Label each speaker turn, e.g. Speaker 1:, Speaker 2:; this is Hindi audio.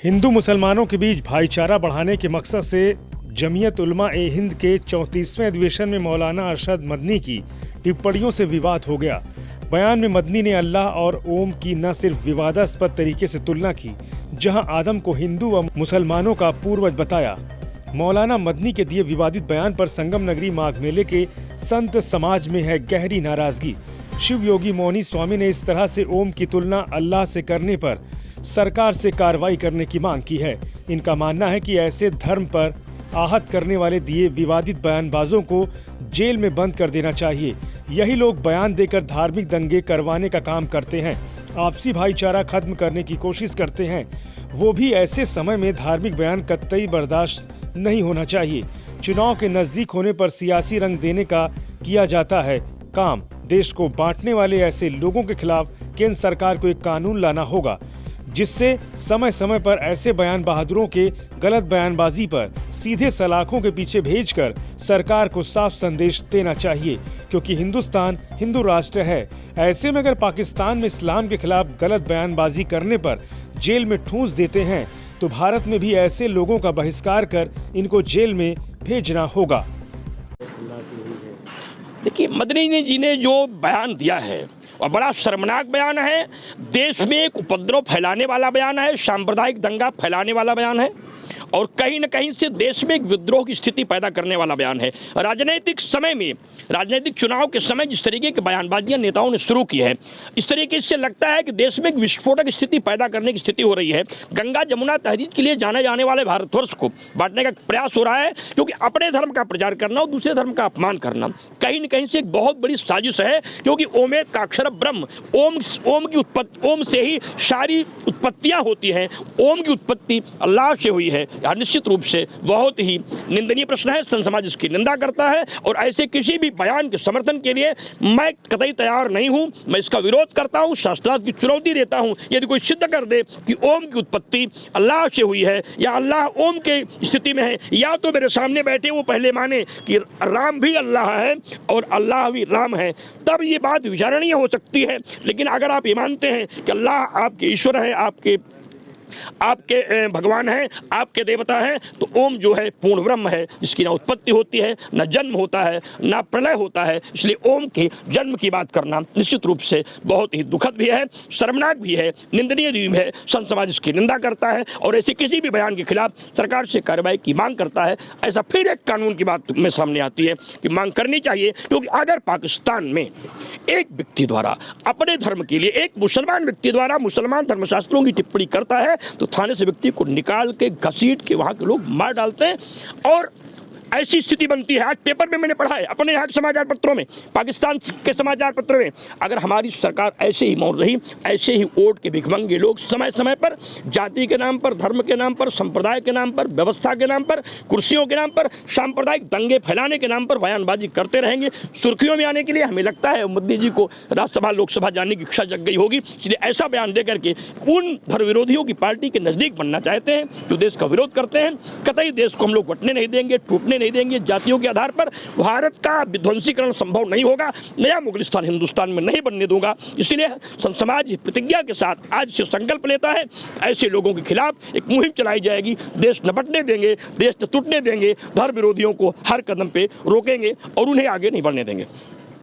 Speaker 1: हिंदू मुसलमानों के बीच भाईचारा बढ़ाने के मकसद से जमीयत उलमा-ए-हिंद के 34वें अधिवेशन में मौलाना अरशद मदनी की टिप्पणियों से विवाद हो गया। बयान में मदनी ने अल्लाह और ओम की न सिर्फ विवादास्पद तरीके से तुलना की, जहां आदम को हिंदू व मुसलमानों का पूर्वज बताया। मौलाना मदनी के दिए विवादित बयान पर संगम नगरी माघ मेले के संत समाज में है गहरी नाराजगी। शिव योगी मौनी स्वामी ने इस तरह से ओम की तुलना अल्लाह से करने पर सरकार से कार्रवाई करने की मांग की है। इनका मानना है कि ऐसे धर्म पर आहत करने वाले दिए विवादित बयानबाजों को जेल में बंद कर देना चाहिए। यही लोग बयान देकर धार्मिक दंगे करवाने का काम करते हैं, आपसी भाईचारा खत्म करने की कोशिश करते हैं। वो भी ऐसे समय में धार्मिक बयान कतई बर्दाश्त नहीं होना चाहिए। चुनाव के नजदीक होने पर सियासी रंग देने का किया जाता है काम। देश को बांटने वाले ऐसे लोगों के खिलाफ केंद्र सरकार को एक कानून लाना होगा, जिससे समय समय पर ऐसे बयान बहादुरों के गलत बयानबाजी पर सीधे सलाखों के पीछे भेजकर सरकार को साफ संदेश देना चाहिए, क्योंकि हिंदुस्तान हिंदू राष्ट्र है। ऐसे में अगर पाकिस्तान में इस्लाम के खिलाफ गलत बयानबाजी करने पर जेल में ठूंस देते हैं, तो भारत में भी ऐसे लोगों का बहिष्कार कर इनको जेल में भेजना होगा।
Speaker 2: देखिए, मदनी जी ने जो बयान दिया है और बड़ा शर्मनाक बयान है। देश में एक उपद्रव फैलाने वाला बयान है, सांप्रदायिक दंगा फैलाने वाला बयान है और कहीं न कहीं से देश में एक विद्रोह की स्थिति पैदा करने वाला बयान है। राजनीतिक समय में, राजनीतिक चुनाव के समय जिस तरीके की बयानबाजियां नेताओं ने शुरू की है, इस तरीके से लगता है कि देश में एक विस्फोटक स्थिति पैदा करने की स्थिति हो रही है। गंगा जमुना तहरीक के लिए जाने जाने वाले भारतवर्ष को बांटने का प्रयास हो रहा है, क्योंकि अपने धर्म का प्रचार करना और दूसरे धर्म का अपमान करना कहीं न कहीं से एक बहुत बड़ी साजिश है। क्योंकि ओमेद का अक्षर ब्रह्म, ओम की उत्पत्ति, ओम से ही सारी उत्पत्तियां होती हैं। ओम की उत्पत्ति अल्लाह से हुई है। निश्चित रूप से बहुत ही निंदनीय प्रश्न है। संत समाज इसकी निंदा करता है और ऐसे किसी भी बयान के समर्थन के लिए मैं कतई तैयार नहीं हूं। मैं इसका विरोध करता हूं, शास्त्रार्थ की चुनौती देता हूं। यदि कोई सिद्ध कर दे कि ओम की उत्पत्ति अल्लाह से हुई है या अल्लाह ओम के स्थिति में है, या तो मेरे सामने बैठे वो पहले माने कि राम भी अल्लाह है और अल्लाह भी राम है, तब ये बात विचारणीय हो सकती है। लेकिन अगर आप ये मानते हैं कि अल्लाह आपके ईश्वर है, आपके भगवान हैं, आपके देवता हैं, तो ओम जो है पूर्ण ब्रह्म है, जिसकी ना उत्पत्ति होती है, ना जन्म होता है, ना प्रलय होता है। इसलिए ओम के जन्म की बात करना निश्चित रूप से बहुत ही दुखद भी है, शर्मनाक भी है, निंदनीय भी है। संत समाज इसकी निंदा करता है और ऐसे किसी भी बयान के खिलाफ सरकार से कार्रवाई की मांग करता है। ऐसा फिर एक कानून की बात में सामने आती है कि मांग करनी चाहिए, क्योंकि अगर पाकिस्तान में एक व्यक्ति द्वारा अपने धर्म के लिए, एक मुसलमान व्यक्ति द्वारा मुसलमान धर्मशास्त्रों की टिप्पणी करता है, तो थाने से व्यक्ति को निकाल के घसीट के वहां के लोग मार डालते हैं और ऐसी स्थिति बनती है। आज पेपर में मैंने पढ़ा है, अपने यहाँ के समाचार पत्रों में, पाकिस्तान के समाचार पत्रों में, अगर हमारी सरकार ऐसे ही मौन रही, ऐसे ही वोट के भिखमंगे लोग समय समय पर जाति के नाम पर, धर्म के नाम पर, संप्रदाय के नाम पर, व्यवस्था के नाम पर, कुर्सियों के नाम पर, सांप्रदायिक दंगे फैलाने के नाम पर बयानबाजी करते रहेंगे, सुर्खियों में आने के लिए, हमें लगता है मोदी जी को राज्यसभा लोकसभा जाने की इच्छा जग गई होगी। इसलिए ऐसा बयान दे करके उन धर्म विरोधियों की पार्टी के नज़दीक बनना चाहते हैं जो देश का विरोध करते हैं। कतई देश को हम लोग बंटने नहीं देंगे, टूटने नहीं देंगे। जातियों के आधार पर भारत का विध्वंसीकरण संभव नहीं होगा। नया मुगलिस्तान हिंदुस्तान में नहीं बनने दूंगा। इसलिए संत समाज प्रतिज्ञा के साथ आज से संकल्प लेता है, ऐसे लोगों के खिलाफ एक मुहिम चलाई जाएगी। देश न बंटने देंगे, देश न टूटने देंगे, धर्म विरोधियों को हर कदम पे रोकेंगे और उन्हें आगे नहीं बढ़ने देंगे।